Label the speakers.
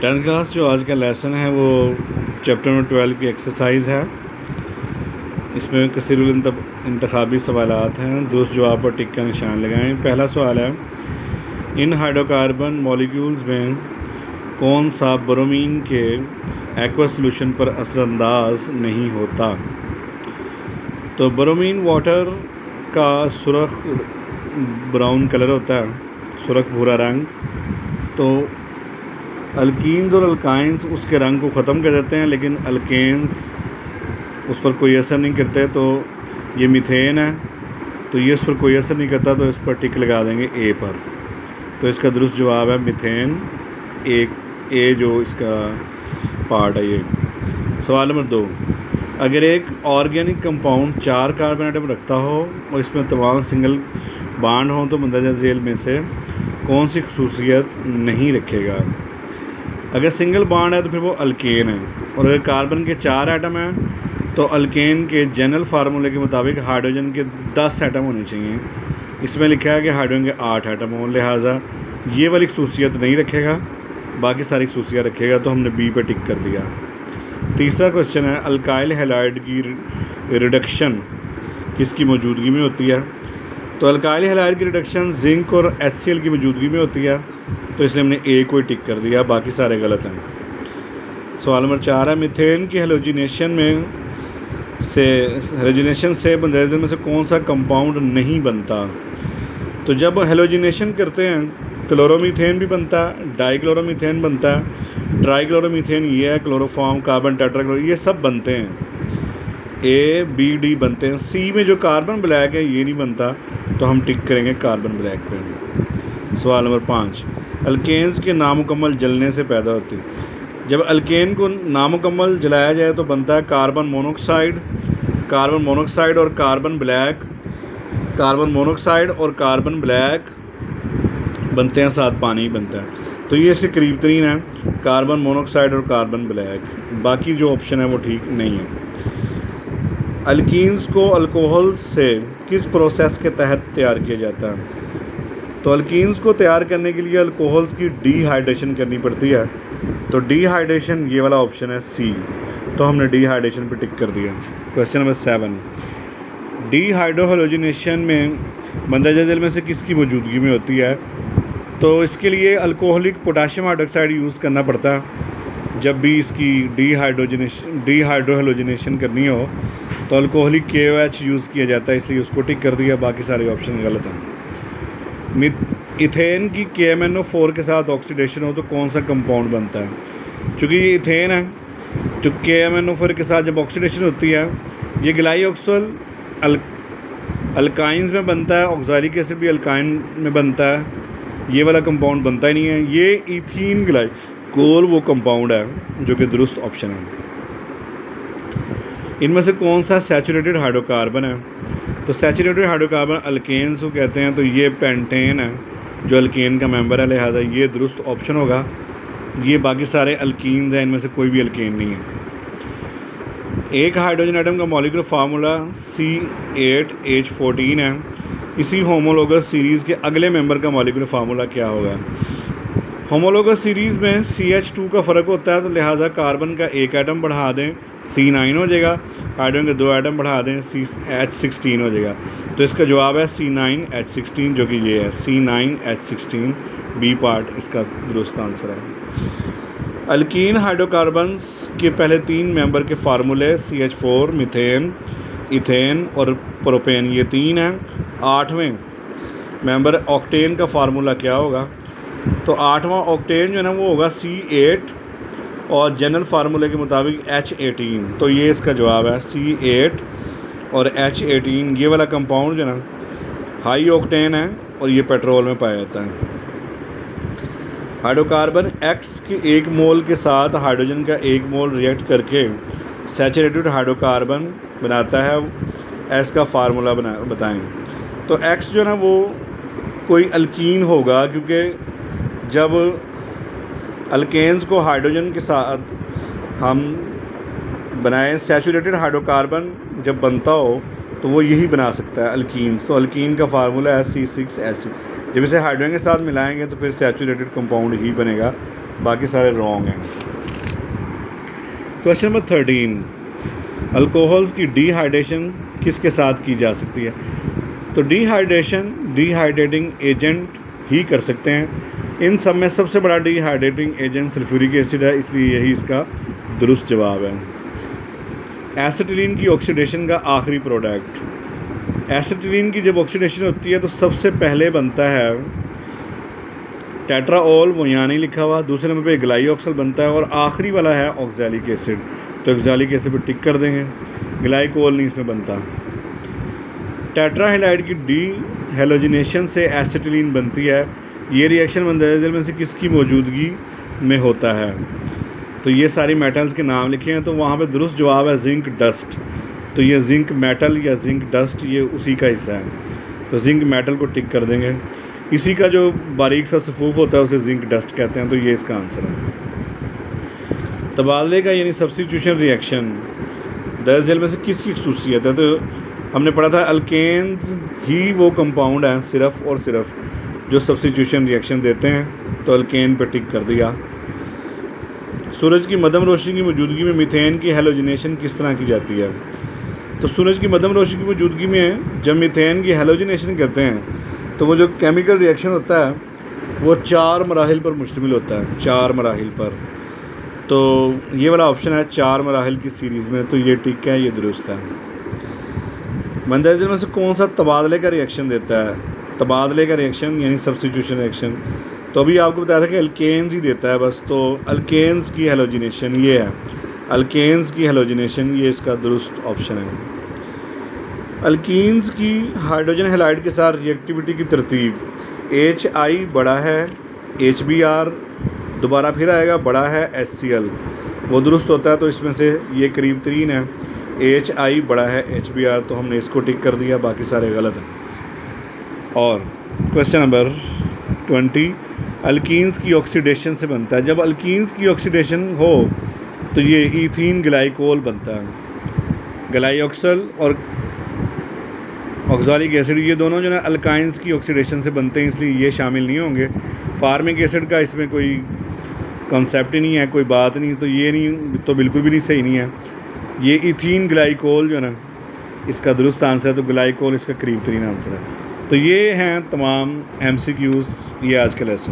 Speaker 1: 10th class जो आज का लेसन है वो चैप्टर नंबर 12 की एक्सरसाइज है। इसमें कसीर इंतखाबी सवालात हैं। दुरुस्त जवाब पर टिक का निशान लगाएं। पहला सवाल है, इन हाइड्रोकार्बन मॉलिक्यूल्स में कौन सा ब्रोमीन के एक्वा सॉल्यूशन पर असरअंदाज नहीं होता? तो ब्रोमीन वाटर का सुर्ख ब्राउन कलर होता है, सुर्ख भूरा रंग। तो अल्कीन्स और अल्काइंस उसके रंग को ख़त्म कर देते हैं, लेकिन अल्केन्स उस पर कोई असर नहीं करते। तो ये मीथेन है, तो ये उस पर कोई असर नहीं करता, तो इस पर टिक लगा देंगे ए पर। तो इसका दुरुस्त जवाब है मीथेन। ए जो इसका पार्ट है ये। सवाल नंबर 2, अगर एक ऑर्गेनिक कंपाउंड 4 कार्बन आइटम रखता हो और इसमें तमाम सिंगल बॉन्ड हों तो मंदरजा झेल में से कौन सी खसूसियत नहीं रखेगा? अगर सिंगल बॉन्ड है तो फिर वो अल्केन है, और अगर कार्बन के 4 एटम हैं तो अल्केन के जनरल फार्मूले के मुताबिक हाइड्रोजन के 10 एटम होने चाहिए। इसमें लिखा है कि हाइड्रोजन के 8 एटम हों, लिहाजा ये वाली खसूसियत नहीं रखेगा, बाकी सारी खसूसियात रखेगा। तो हमने बी पर टिक कर दिया। तीसरा क्वेश्चन है, अल्काइल हैलाइड की रिडक्शन किसकी मौजूदगी में होती है? तो अल्काइल हैलाइड की रिडक्शन जिंक और HCl की मौजूदगी में होती है, तो इसलिए हमने ए को टिक कर दिया, बाकी सारे गलत हैं। सवाल नंबर 4 है, मीथेन की हेलोजिनेशन से बंदेजन में से कौन सा कंपाउंड नहीं बनता? तो जब हेलोजिनेशन करते हैं क्लोरोमीथेन भी बनता है, डाइक्लोरोमीथेन बनता है, ट्राइक्लोरोमीथेन ये है, क्लोरोफॉर्म, कार्बन टेट्राक्लोरो, ये सब बनते हैं। A, B, D बनते हैं। C में जो कार्बन ब्लैक है ये नहीं बनता, तो हम टिक करेंगे कार्बन ब्लैक पे। सवाल नंबर 5, अल्केन्स के नामुकम्मल जलने से पैदा होती। जब अल्केन को नामुकम्मल जलाया जाए तो बनता है कार्बन मोनोक्साइड और कार्बन ब्लैक बनते हैं, साथ पानी बनता है। तो ये इसके करीब तरीन है, कार्बन मोनोक्साइड और कार्बन ब्लैक। बाकी जो ऑप्शन है वो ठीक नहीं है। अल्कीन्स को अल्कोहल से किस प्रोसेस के तहत तैयार किया जाता है? तो अल्कीन्स को तैयार करने के लिए अल्कोहल्स की डीहाइड्रेशन करनी पड़ती है। तो डीहाइड्रेशन ये वाला ऑप्शन है सी, तो हमने डीहाइड्रेशन पे टिक कर दिया। क्वेश्चन नंबर 7, डीहाइड्रोहेलोजिनेशन में मंदरजा झेल में से किसकी मौजूदगी में होती है? तो इसके लिए अल्कोहलिक पोटाशियम हाइड्रोक्साइड यूज़ करना पड़ता है। जब भी इसकी डीहाइड्रोहेलोजिनेशन करनी हो तो अल्कोहलिक KOH यूज़ किया जाता है, इसलिए उसको टिक कर दिया, बाकी सारे ऑप्शन गलत हैं। इथेन की KMnO4 के साथ ऑक्सीडेशन हो तो कौन सा कंपाउंड बनता है? चूँकि ये इथेन है, तो KMnO4 के साथ जब ऑक्सीडेशन होती है ये ग्लाइऑक्सल अल्काइंस में बनता है, ऑक्सैलिक एसिड भी अल्काइन में बनता है, ये वाला कंपाउंड बनता ही नहीं है। ये इथीन ग्लाइकोल वो कंपाउंड है जो कि दुरुस्त ऑप्शन है। इनमें से कौन सा सैचुरेटेड हाइड्रोकार्बन है? तो सैचुरेटेड हाइड्रोकार्बन अल्केन्स को कहते हैं, तो ये पेंटेन है जो अल्केन का मेंबर है, लिहाजा ये दुरुस्त ऑप्शन होगा। ये बाकी सारे अल्कीन्स हैं, इनमें से कोई भी अल्केन नहीं है। एक हाइड्रोजन एटम का मॉलिक्यूलर फार्मूला C8H14 है। इसी होमोलोगस सीरीज़ के अगले मेंबर का मॉलिक्यूलर फार्मूला क्या होगा? होमोलोगस सीरीज़ में CH2 का फ़र्क होता है, तो लिहाजा कार्बन का एक एटम बढ़ा दें C9 हो जाएगा, हाइड्रोजन के 2 एटम बढ़ा दें H16 हो जाएगा। तो इसका जवाब है C9H16, जो कि ये है C9H16, बी पार्ट इसका दुरुस्त आंसर है। अल्कीन हाइड्रोकार्बन्स के पहले 3 मेंबर के फार्मूले CH4, मीथेन, इथेन और प्रोपेन, ये 3 हैं। 8वें मेंबर ऑक्टेन का फार्मूला क्या होगा? तो 8वां ऑक्टेन जो है ना वो होगा C8 और जनरल फार्मूले के मुताबिक H18, तो ये इसका जवाब है C8 और H18। ये वाला कंपाउंड जो है ना हाई ऑक्टेन है और ये पेट्रोल में पाया जाता है। हाइड्रोकार्बन X के 1 मोल के साथ हाइड्रोजन का 1 मोल रिएक्ट करके सैचुरेटेड हाइड्रोकार्बन बनाता है, S का फार्मूला बताएं। तो X जो है ना वो कोई अल्कीन होगा, क्योंकि जब अल्केन्स को हाइड्रोजन के साथ हम बनाएं, सैचुरेटेड हाइड्रोकार्बन जब बनता हो तो वो यही बना सकता है अल्कीन्स। तो अल्कीन का फार्मूला है C6H। जब इसे हाइड्रोजन के साथ मिलाएंगे तो फिर सैचुरेटेड कंपाउंड ही बनेगा, बाकी सारे रॉन्ग हैं। क्वेश्चन नंबर 13, अल्कोहल्स की डिहाइड्रेशन किसके साथ की जा सकती है? तो डिहाइड्रेटिंग एजेंट ही कर सकते हैं। इन सब में सबसे बड़ा डिहाइड्रेटिंग एजेंट सल्फ्यूरिक एसिड है, इसलिए यही इसका दुरुस्त जवाब है। एसिटिलीन की ऑक्सीडेशन का आखिरी प्रोडक्ट, एसिटिलीन की जब ऑक्सीडेशन होती है तो सबसे पहले बनता है टेट्राओल, वो यहाँ नहीं लिखा हुआ, दूसरे नंबर पे ग्लाइऑक्सल बनता है और आखिरी वाला है ऑक्सैलिक एसिड। तो ऑक्सैलिक एसिड पर टिक कर देंगे, ग्लाइकोल नहीं इसमें बनता। टेट्राहेलाइड की डी हेलोजिनेशन से एसिटिलीन बनती है। ये रिएक्शन मंदरजा झैल में से किसकी मौजूदगी में होता है? तो ये सारी मेटल्स के नाम लिखे हैं, तो वहाँ पे दुरुस्त जवाब है जिंक डस्ट। तो ये जिंक मेटल या जिंक डस्ट ये उसी का हिस्सा है, तो जिंक मेटल को टिक कर देंगे। इसी का जो बारीक सा सफूफ होता है उसे जिंक डस्ट कहते हैं, तो ये इसका आंसर है। तबादले का यानी सब्स्टिट्यूशन रिएक्शन दर्ज झैल में से किसकी खसूसियत है? तो हमने पढ़ा था अल्केन्स ही वो कंपाउंड हैं सिर्फ और सिर्फ जो सब्स्टिट्यूशन रिएक्शन देते हैं, तो अल्केन पे टिक कर दिया। सूरज की मध्यम रोशनी की मौजूदगी में मीथेन की हेलोजिनेशन किस तरह की जाती है? तो सूरज की मध्यम रोशनी की मौजूदगी में जब मीथेन की हेलोजिनेशन करते हैं तो वो जो केमिकल रिएक्शन होता है वो 4 मराहिल पर मुश्तमिल होता है, 4 मराहिल पर। तो ये वाला ऑप्शन है 4 मराहिल की सीरीज़ में, तो ये टिक है, ये दुरुस्त है। मंदरजा झैल में से कौन सा तबादले का रिएक्शन देता है? तबादले का रिएक्शन यानी सब्स्टिट्यूशन रिएक्शन, तो अभी आपको बताया था कि अल्केन्स ही देता है बस, तो अल्केन्स की हेलोजिनेशन ये है, अल्केन्स की हेलोजिनेशन ये इसका दुरुस्त ऑप्शन है। अल्कीन्स की हाइड्रोजन हैलाइड के साथ रिएक्टिविटी की तरतीब, HI बड़ा है HBr, दोबारा फिर आएगा बड़ा है HCl, वो दुरुस्त होता है, तो इसमें से ये करीब तरीन है, HI बड़ा है HBr, तो हमने इसको टिक कर दिया, बाकी सारे गलत हैं। और क्वेश्चन नंबर 20, अल्कीन्स की ऑक्सीडेशन से बनता है। जब अल्कीन्स की ऑक्सीडेशन हो तो ये ईथीन ग्लाइकोल बनता है। ग्लाइऑक्सल और ऑक्सैलिक एसिड ये दोनों जो है अल्काइंस की ऑक्सीडेशन से बनते हैं, इसलिए ये शामिल नहीं होंगे। फार्मिक एसिड का इसमें कोई कॉन्सेप्ट ही नहीं है, कोई बात नहीं, तो ये नहीं, तो बिल्कुल भी नहीं सही नहीं है। ये इथीन ग्लाइकोल जो है ना इसका दुरुस्त आंसर है, तो ग्लाइकोल इसका करीब तरीन आंसर है। तो ये हैं तमाम MCQs, ये आज का लेसन।